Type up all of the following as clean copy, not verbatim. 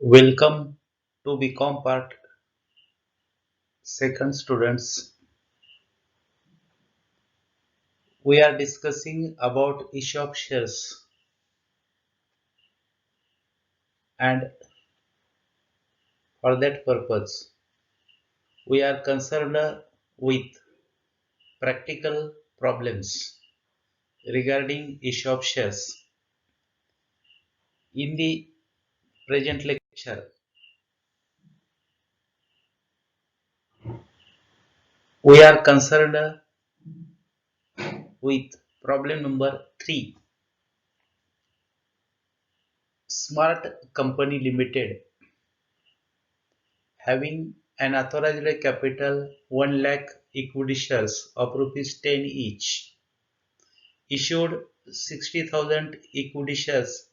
Welcome to BCom Part Second students. We are discussing about ESOP shares and for that purpose we are concerned with practical problems regarding ESOP shares. In the present lecture we are concerned with problem number 3. Smart Company Limited having an authorized capital 1 lakh equity shares of rupees 10 each issued 60,000 equity shares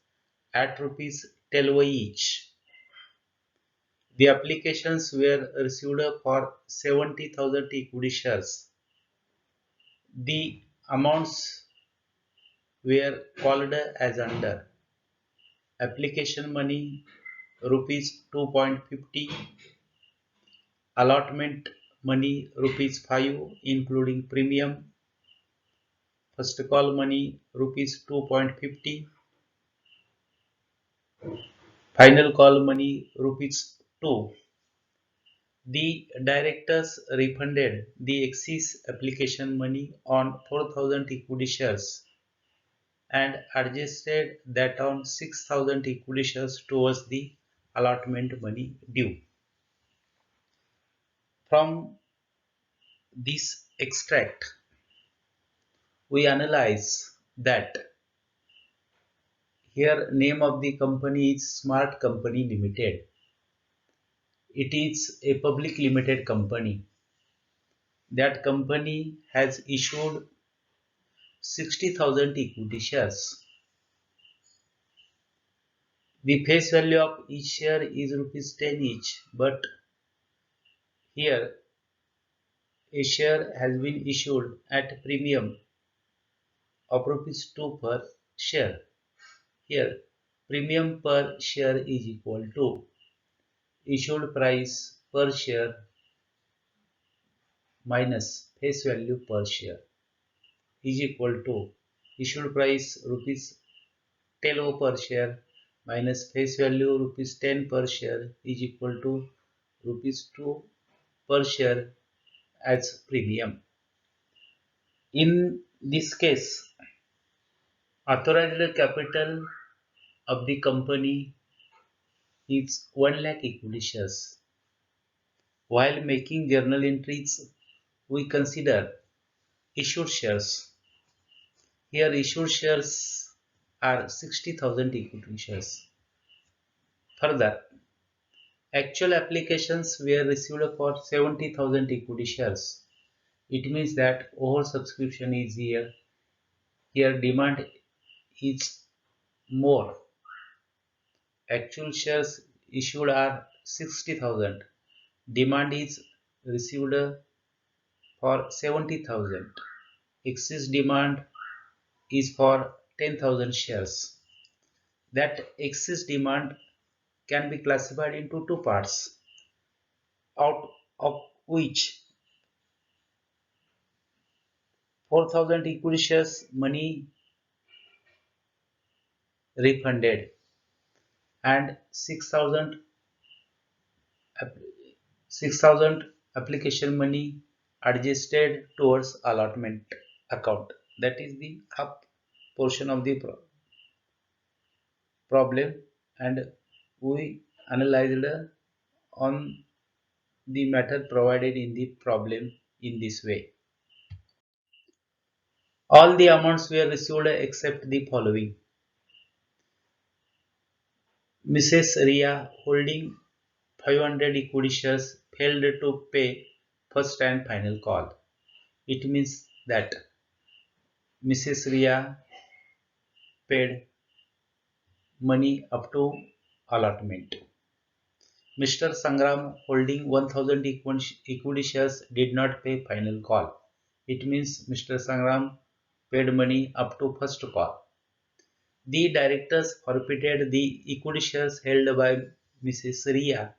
at rupees 12 each. The applications were received for 70,000 equity shares. The amounts were called as under application money rupees 2.50, allotment money rupees 5 including premium, first call money rupees 2.50, final call money rupees 2. The directors refunded the excess application money on 4,000 equity shares and adjusted that on 6,000 equity shares towards the allotment money due. From this extract, we analyze that here name of the company is Smart Company Limited. It is a public limited company. That company has issued 60,000 equity shares. The face value of each share is rupees 10 each, but here a share has been issued at premium of rupees 2 per share. Here premium per share is equal to issued price per share minus face value per share is equal to issued price rupees 10 per share minus face value rupees 10 per share is equal to rupees 2 per share as premium. In this case, authorized capital of the company is 1 lakh equity shares. While making journal entries, we consider issued shares. Here issued shares are 60,000 equity shares. Further, actual applications were received for 70,000 equity shares. It means that oversubscription is here. Here demand is more. Actual shares issued are 60,000. Demand is received for 70,000. Excess demand is for 10,000 shares. That excess demand can be classified into two parts, out of which 4,000 equity shares money refunded and 6,000 application money adjusted towards allotment account. That is the up portion of the problem, and we analyzed on the method provided in the problem in this way. All the amounts were received except the following. Mrs. Ria holding 500 equity shares failed to pay first and final call. It means that Mrs. Ria paid money up to allotment. Mr. Sangram holding 1000 equity shares did not pay final call. It means Mr. Sangram paid money up to first call. The directors forfeited the equity shares held by Mrs. Riya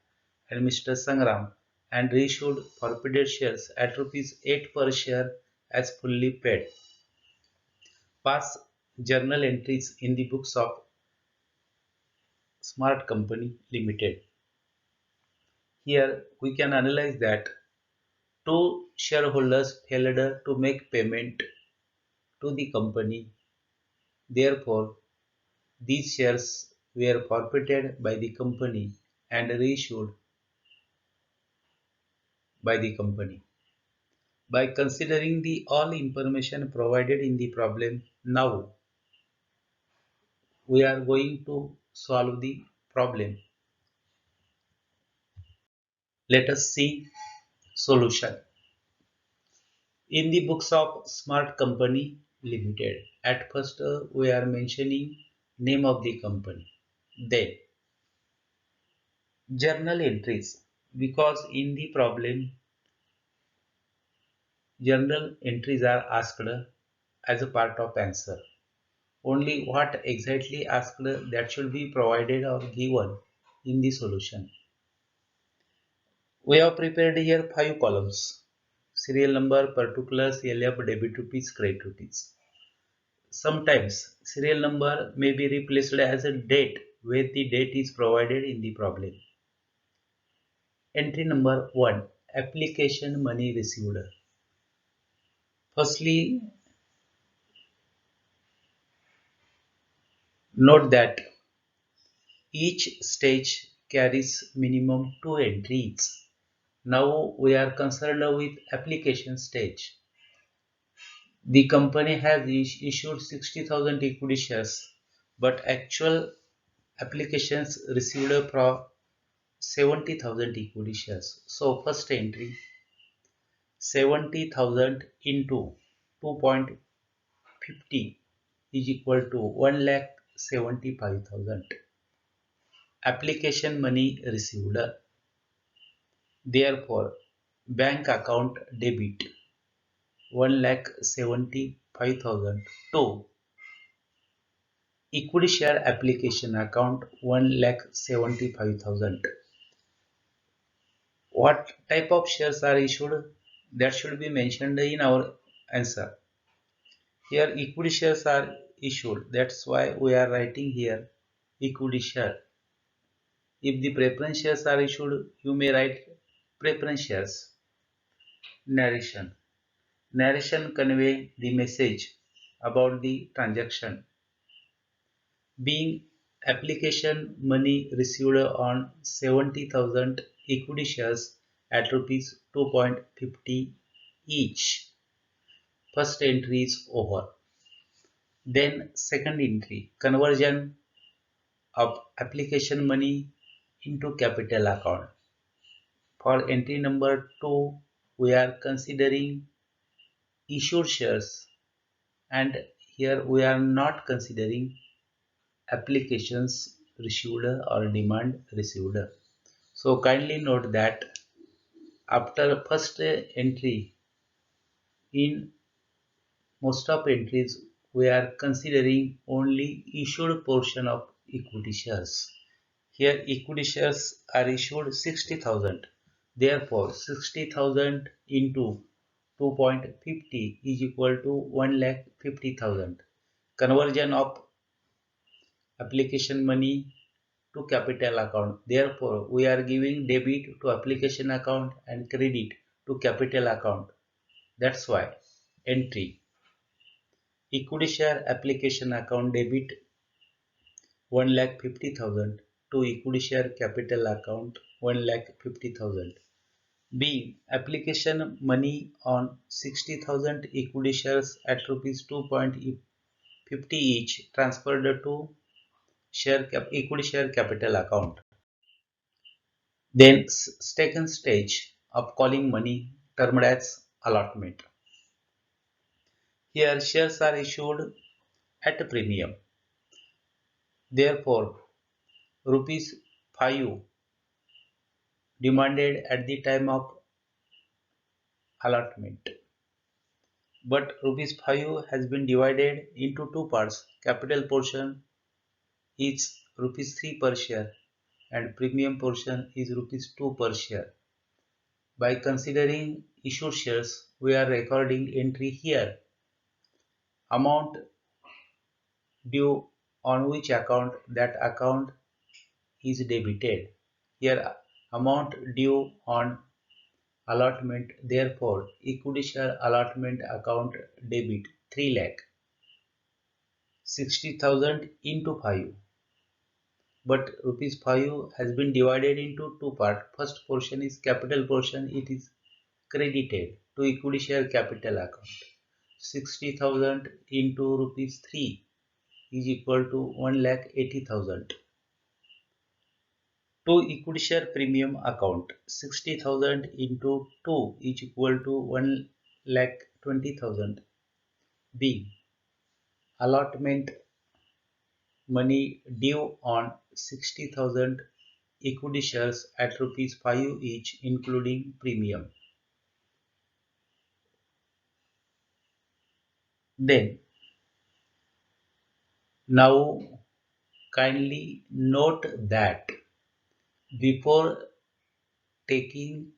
and Mr. Sangram and reissued forfeited shares at rupees 8 per share as fully paid. Past journal entries in the books of Smart Company Limited. Here we can analyze that two shareholders failed to make payment to the company. Therefore, these shares were forfeited by the company and reissued by the company. By considering the all information provided in the problem, now we are going to solve the problem. Let us see solution. In the books of Smart Company Limited, at first we are mentioning name of the company. Then journal entries, because in the problem journal entries are asked as a part of answer. Only what exactly asked that should be provided or given in the solution. We have prepared here 5 columns. Serial number, particulars, LF, debit rupees, credit rupees. Sometimes serial number may be replaced as a date where the date is provided in the problem. Entry number 1. Application money received. Firstly, note that each stage carries minimum 2 entries. Now we are concerned with application stage. The company has issued 60,000 equity shares, but actual applications received for 70,000 equity shares. So first entry 70,000 into 2.50 is equal to 1,75,000. Application money received. Therefore, bank account debit 1,75,000 to equity share application account 1,75,000. What type of shares are issued? That should be mentioned in our answer. Here equity shares are issued. That's why we are writing here equity share. If the preference shares are issued, you may write preference shares. Narration. Narration convey the message about the transaction. Being application money received on 70,000 equity shares at rupees 2.50 each. First entry is over. Then second entry, conversion of application money into capital account. For entry number 2, we are considering issued shares, and here we are not considering applications received or demand received. So kindly note that after first entry, in most of entries we are considering only issued portion of equity shares. Here equity shares are issued 60,000. Therefore 60,000 into 2.50 is equal to 1,50,000. Conversion of application money to capital account. Therefore, we are giving debit to application account and credit to capital account. That's why entry equity share application account debit 1,50,000 to equity share capital account 1,50,000. B. Application money on 60,000 equity shares at rupees 2.50 each transferred to equity share capital account. Then second stage of calling money termed as allotment. Here shares are issued at a premium. Therefore, rupees 5 demanded at the time of allotment. But rupees 5 has been divided into two parts. Capital portion is rupees 3 per share and premium portion is rupees 2 per share. By considering issued shares, we are recording entry here. Amount due on which account, that account is debited. Here amount due on allotment, therefore equity share allotment account debit 3 lakh 60,000 into 5, but rupees 5 has been divided into two parts. First portion is capital portion, it is credited to equity share capital account. 60,000 into rupees 3 is equal to 1 lakh 80,000. To equity share premium account, 60,000 into 2 is equal to 1 lakh 20,000. B. Allotment money due on 60,000 equity shares at rupees 5 each including premium. Then, now kindly note that before taking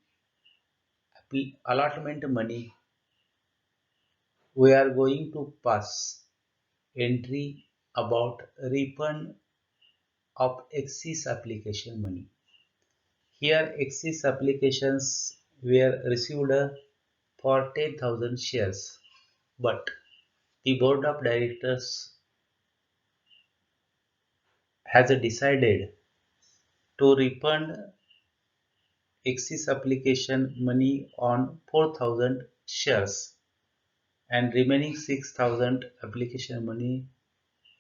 allotment money, we are going to pass entry about refund of excess application money. Here excess applications were received for 10,000 shares, but the board of directors has decided to refund excess application money on 4,000 shares, and remaining 6,000 application money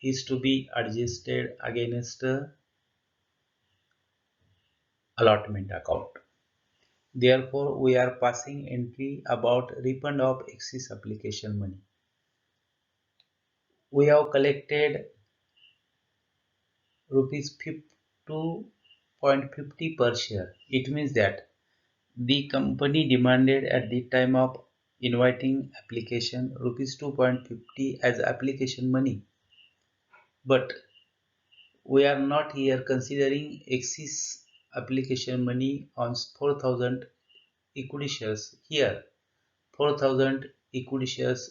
is to be adjusted against allotment account. Therefore, we are passing entry about refund of excess application money. We have collected rupees 2.50 per share. It means that the company demanded at the time of inviting application rupees 2.50 as application money. But we are not here considering excess application money on 4,000 equity shares. Here 4,000 equity shares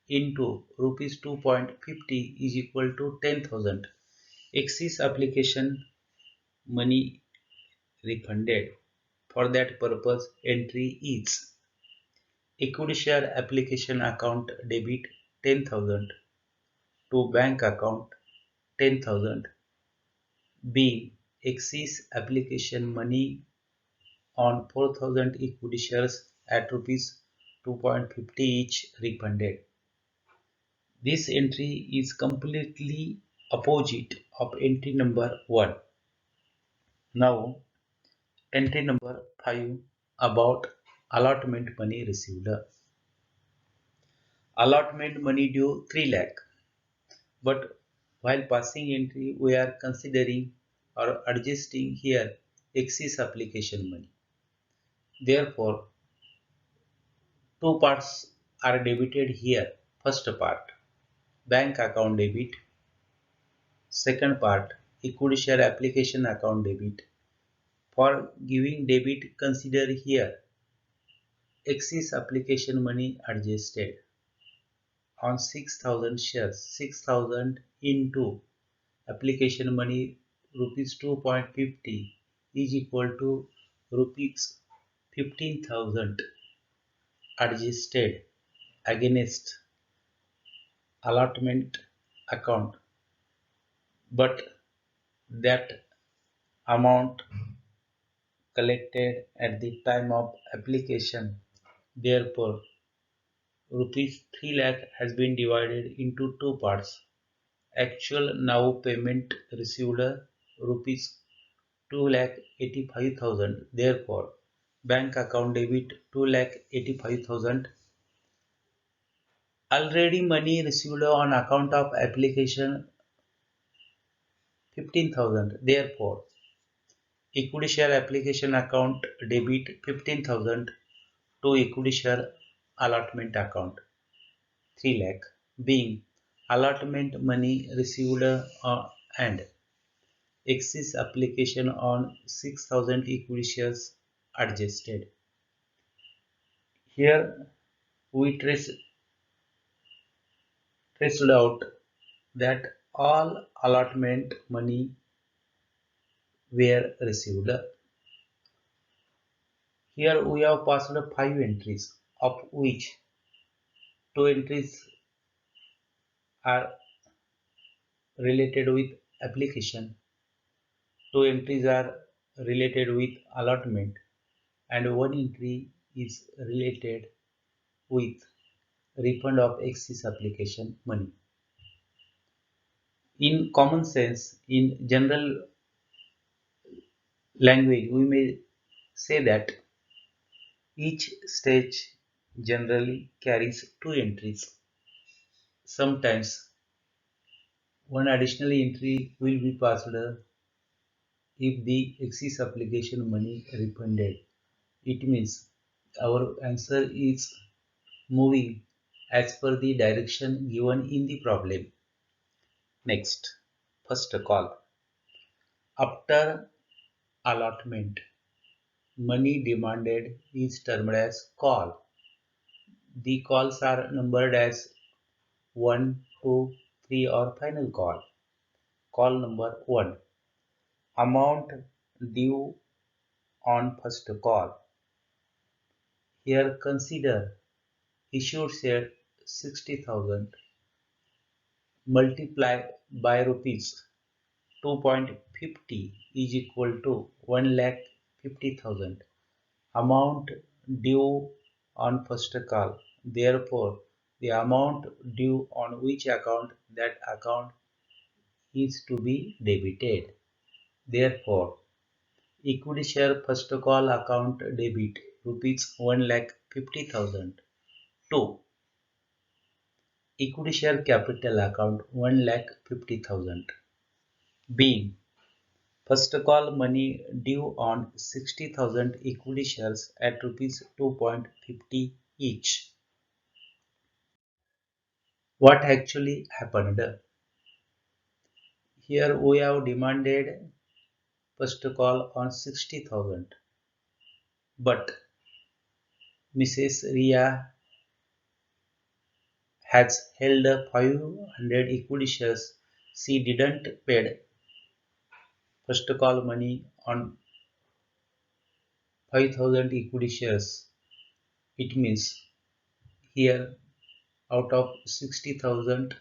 into rupees 2.50 is equal to 10,000. Excess application money refunded. For that purpose, entry is equity share application account debit 10,000 to bank account 10,000. B. Excess application money on 4,000 equity shares at rupees 2.50 each refunded. This entry is completely opposite of entry number 1. Now, entry number 5 about allotment money received. Allotment money due 3 lakh. But while passing entry, we are considering or adjusting here excess application money. Therefore, two parts are debited here. First part, bank account debit. Second part, equity share application account debit. For giving debit, consider here excess application money adjusted on 6,000 shares. 6,000 into application money rupees 2.50 is equal to rupees 15,000 adjusted against allotment account, but that amount collected at the time of application. Therefore, rupees 3 lakh has been divided into two parts. Actual now payment received rupees 2 lakh 85,000. Therefore, bank account debit 2 lakh 85,000. Already money received on account of application 15,000. Therefore, equity share application account debit 15,000 to equity share allotment account 3 lakh, being allotment money received and Excess application on 6,000 equity shares adjusted. Here we traced out that all allotment money were received. Here we have passed 5 entries, of which 2 entries are related with application, 2 entries are related with allotment, and 1 entry is related with refund of excess application money. In common sense, in general language, we may say that each stage generally carries 2 entries. Sometimes one additional entry will be passed if the excess application money refunded. It means our answer is moving as per the direction given in the problem. Next, first call. After allotment, money demanded is termed as call. The calls are numbered as 1, 2, 3 or final call. Call number 1. Amount due on first call. Here consider issued share 60,000 multiplied by rupees 2.50 is equal to 1,50,000. Amount due on first call. Therefore, the amount due on which account, that account is to be debited. Therefore, equity share first call account debit rupees 1,50,000 to equity share capital account 1,50,000. Being first call money due on 60,000 equity shares at rupees 2.50 each. What actually happened? Here we have demanded first call on 60,000, but Mrs. Ria has held 500 equity shares. She didn't paid first call money on 5,000 equity shares. It means here out of 60,000,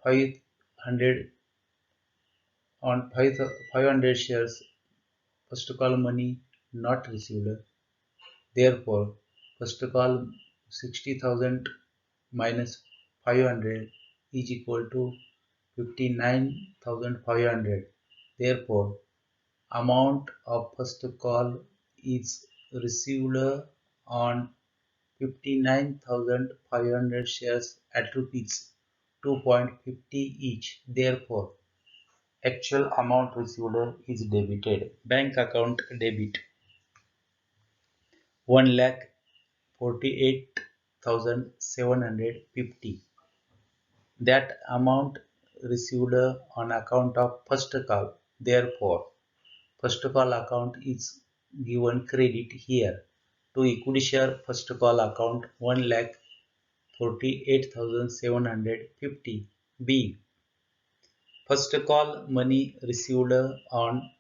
500 on 500 shares first call money not received. Therefore, first call 60,000 minus 500 is equal to 59,500. Therefore, amount of first call is received on 59,500 shares at rupees 2.50 each. Therefore, actual amount received is debited. Bank account debit 1,48,750. That amount received on account of first call. Therefore, first call account is given credit here to equity share first call account 1,48,750. B. First call money received on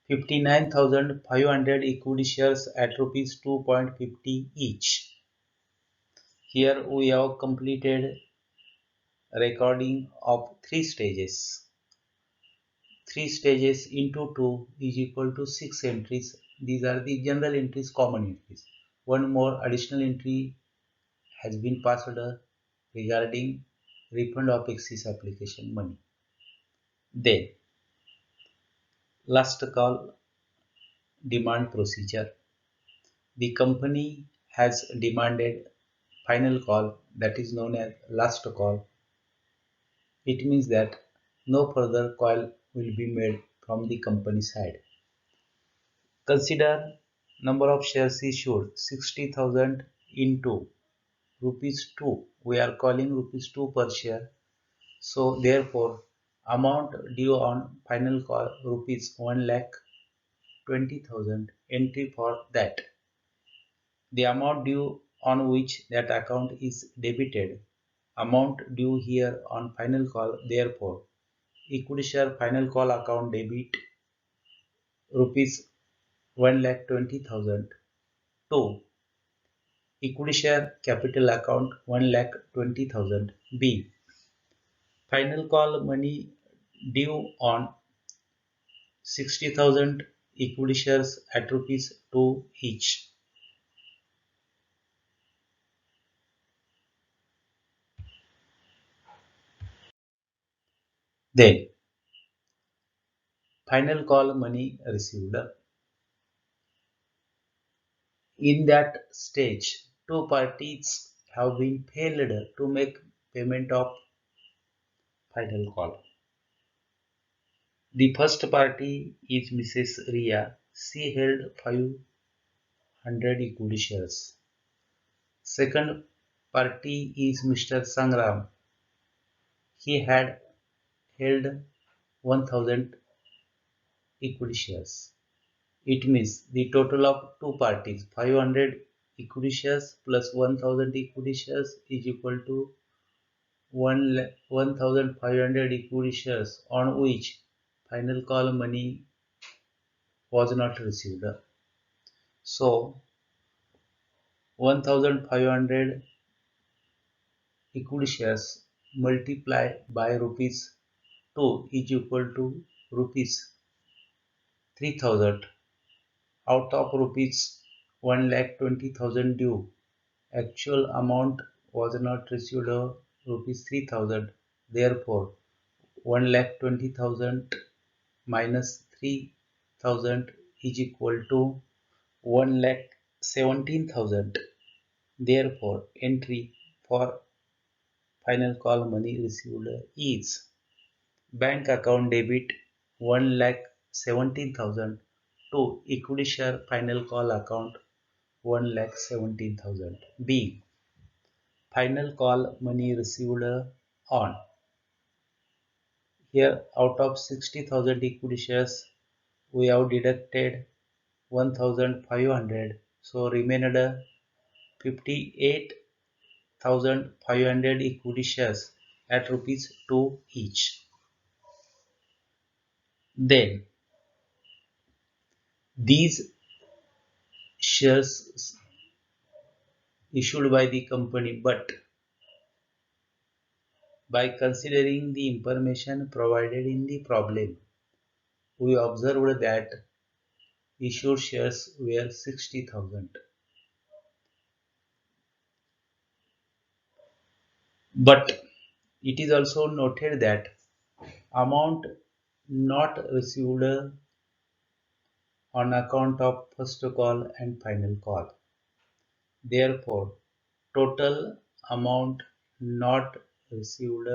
59,500 equity shares at rupees 2.50 each. Here we have completed recording of 3 stages. 3 stages into 2 is equal to 6 entries. These are the general entries, common entries. One more additional entry has been passed regarding refund of excess application money. Then, last call demand procedure. The company has demanded final call, that is known as last call. It means that no further call will be made from the company side. Consider number of shares issued 60,000 into rupees 2. We are calling rupees 2 per share. So therefore Amount due on final call rupees 1,20,000. Entry for that. The amount due on which that account is debited. Amount due here on final call. Therefore, equity share final call account debit rupees 1,20,000. 2. Equity share capital account 1,20,000. B. Final call money due on 60,000 equity shares at rupees 2 each. Then, final call money received. In that stage, two parties have been failed to make payment of final call. The first party is Mrs. Ria. She held 500 equity shares. Second party is Mr. Sangram. He had held 1000 equity shares. It means the total of two parties 500 equity shares plus 1000 equity shares is equal to 1500 equity shares on which final call money was not received. So 1500 equity shares multiplied by rupees 2 is equal to rupees 3000 out of rupees 1,20,000 due. Actual amount was not received of rupees 3000. Therefore, 1,20,000 minus 3000 is equal to 1,17,000. Therefore, entry for final call money received is bank account debit 1,17,000 to equity share final call account 1,17,000. B. Final call money received on. Here out of 60,000 equity shares we have deducted 1,500, so remained 58,500 equity shares at rupees 2 each. Then these shares issued by the company, but by considering the information provided in the problem, we observed that issued shares were 60,000. But it is also noted that amount not received on account of first call and final call. Therefore, total amount not received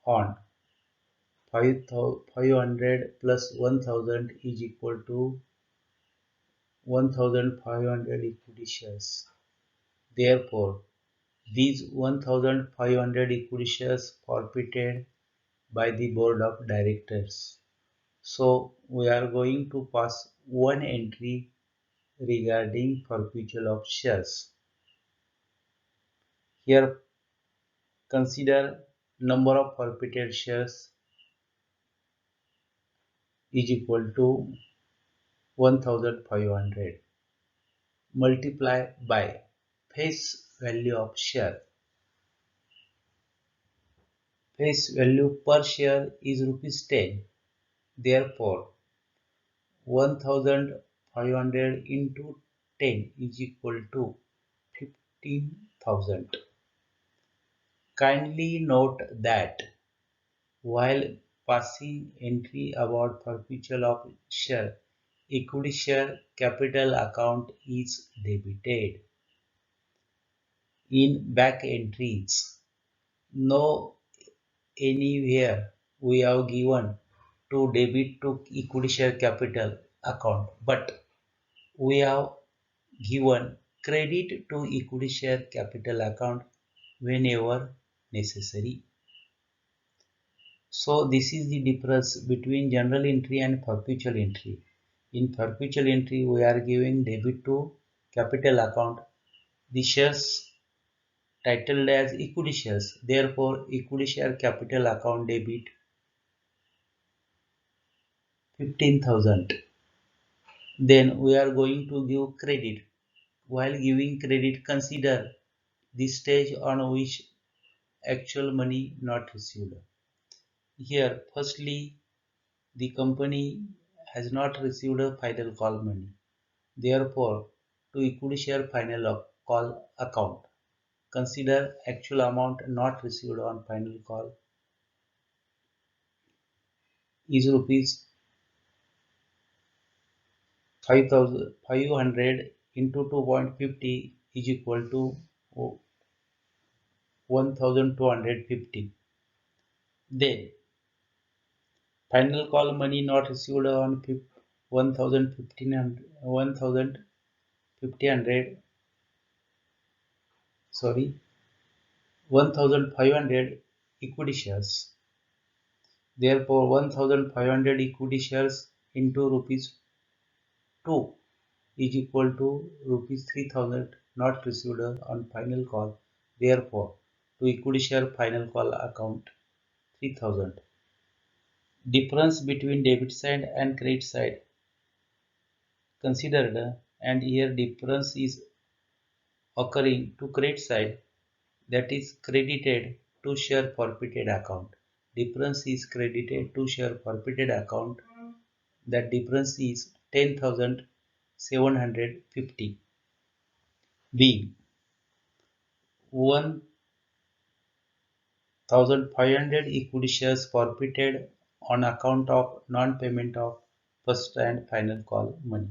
on 500 plus 1000 is equal to 1500 equity shares. Therefore, these 1500 equity shares forfeited by the board of directors. So we are going to pass one entry regarding forfeiture of shares. Here consider number of forfeited shares is equal to 1500 multiply by face value of share. Face value per share is rupees 10. Therefore, 1500 into 10 is equal to 15,000. Kindly note that while passing entry about forfeiture of share, equity share capital account is debited. In back entries, no anywhere we have given to debit to equity share capital account, but we have given credit to equity share capital account whenever necessary. So this is the difference between journal entry and perpetual entry. In perpetual entry, we are giving debit to capital account. The shares titled as equity shares. Therefore, equity share capital account debit 15,000. Then we are going to give credit. While giving credit, consider the stage on which actual money not received. Here, firstly, the company has not received a final call money. Therefore, to equity share final call account, consider actual amount not received on final call is rupees 500 into 2.50 is equal to 1,250. Then final call money not received on 1,500 sorry 1,500 equity shares. Therefore, 1,500 equity shares into rupees 2 is equal to rupees 3,000 not received on final call. Therefore, to equity share final call account 3,000. Difference between debit side and credit side considered, and here difference is occurring to credit side, that is credited to share forfeited account. Difference is credited to share forfeited account. That difference is 10,750 being 1,500 equity shares forfeited on account of non-payment of first and final call money.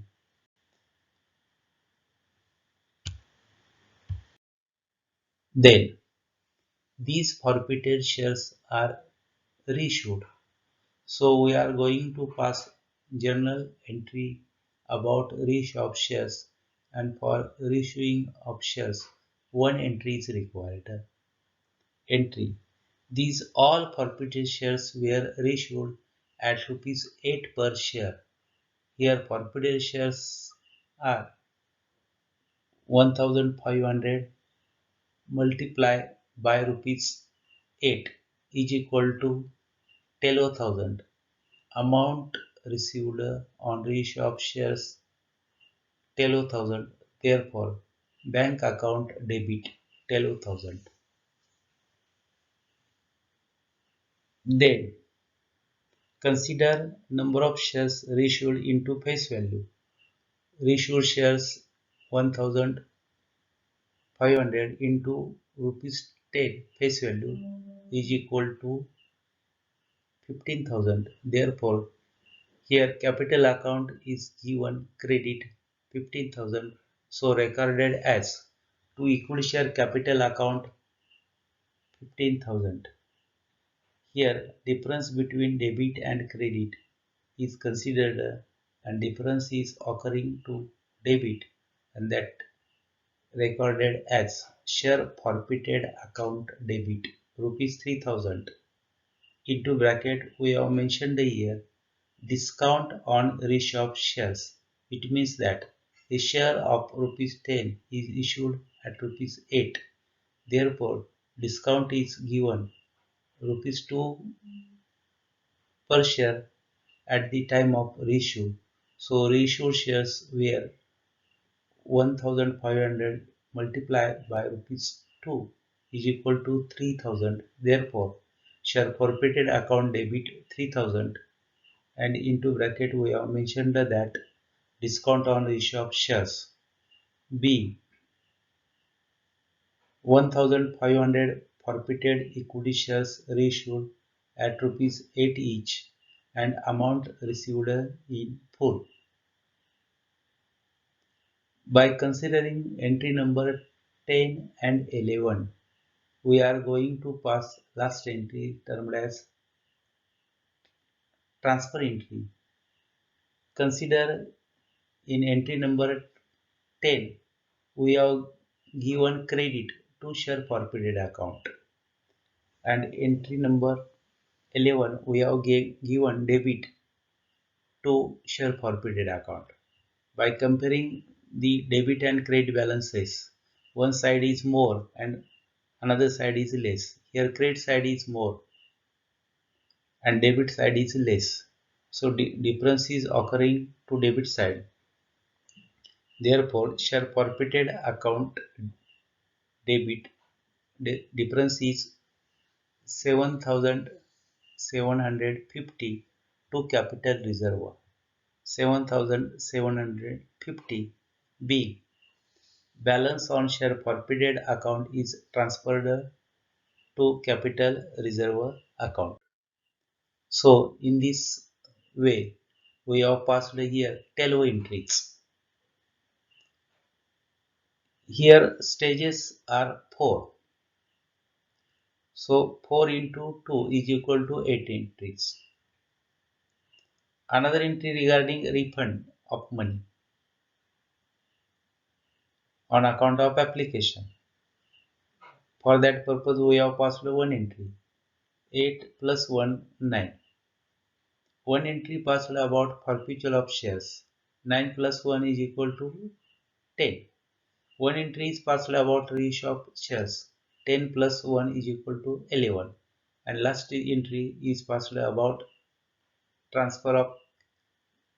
Then these forfeited shares are reissued. So we are going to pass journal entry about reissue of shares, and for reissuing of shares one entry is required. Entry: these all forfeited shares were reissued at rupees 8 per share. Here forfeited shares are 1,500 multiplied by rupees 8 is equal to 10,000. Amount received on reissue of shares 10,000. Therefore, bank account debit 10,000. Then consider number of shares reissued into face value. Reissued shares 1,500 into rupees 10 face value is equal to 15,000. Therefore, here capital account is given credit 15,000, so recorded as to equity share capital account 15,000. Here difference between debit and credit is considered, and difference is occurring to debit, and that recorded as share forfeited account debit rupees 3,000. Into bracket we have mentioned here discount on reissue of shares. It means that a share of rupees 10 is issued at rupees 8. Therefore, discount is given rupees 2 per share at the time of reissue. So reissued shares were 1,500 multiplied by rupees 2 is equal to 3,000. Therefore, share forfeited account debit 3,000, and into bracket we have mentioned that discount on issue of shares. B. 1,500 forfeited equity shares reissued at rupees 8 each, and amount received in full. By considering entry number 10 and 11, we are going to pass last entry termed as transfer entry. Consider in entry number 10, we have given credit to share forfeited account, and entry number 11 we have given debit to share forfeited account. By comparing the debit and credit balances, one side is more and another side is less. Here credit side is more and debit side is less. So difference is occurring to debit side. Therefore, share forfeited account debit difference is 7,750 to capital reserve. 7,750 B. Balance on share forfeited account is transferred to capital reserve account. So in this way, we have passed here 12 entries. Here stages are 4. So 4 into 2 is equal to 8 entries. Another entry regarding refund of money on account of application. For that purpose, we have passed one entry. 8 plus 1, 9. One entry passed about forfeiture of shares. 9 plus 1 is equal to 10. One entry is passed about reissue of shares. 10 plus 1 is equal to 11. And last entry is passed about transfer of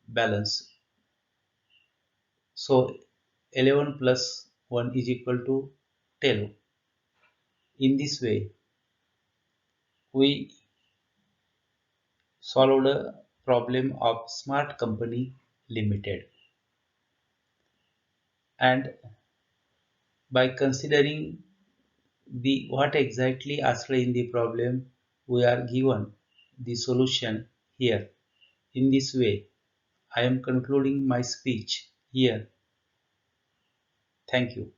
balance. So 11 plus 1 is equal to 12. In this way, we solved a problem of Smart Company Limited. And by considering the what exactly asked in the problem, we are given the solution here. In this way, I am concluding my speech here. Thank you.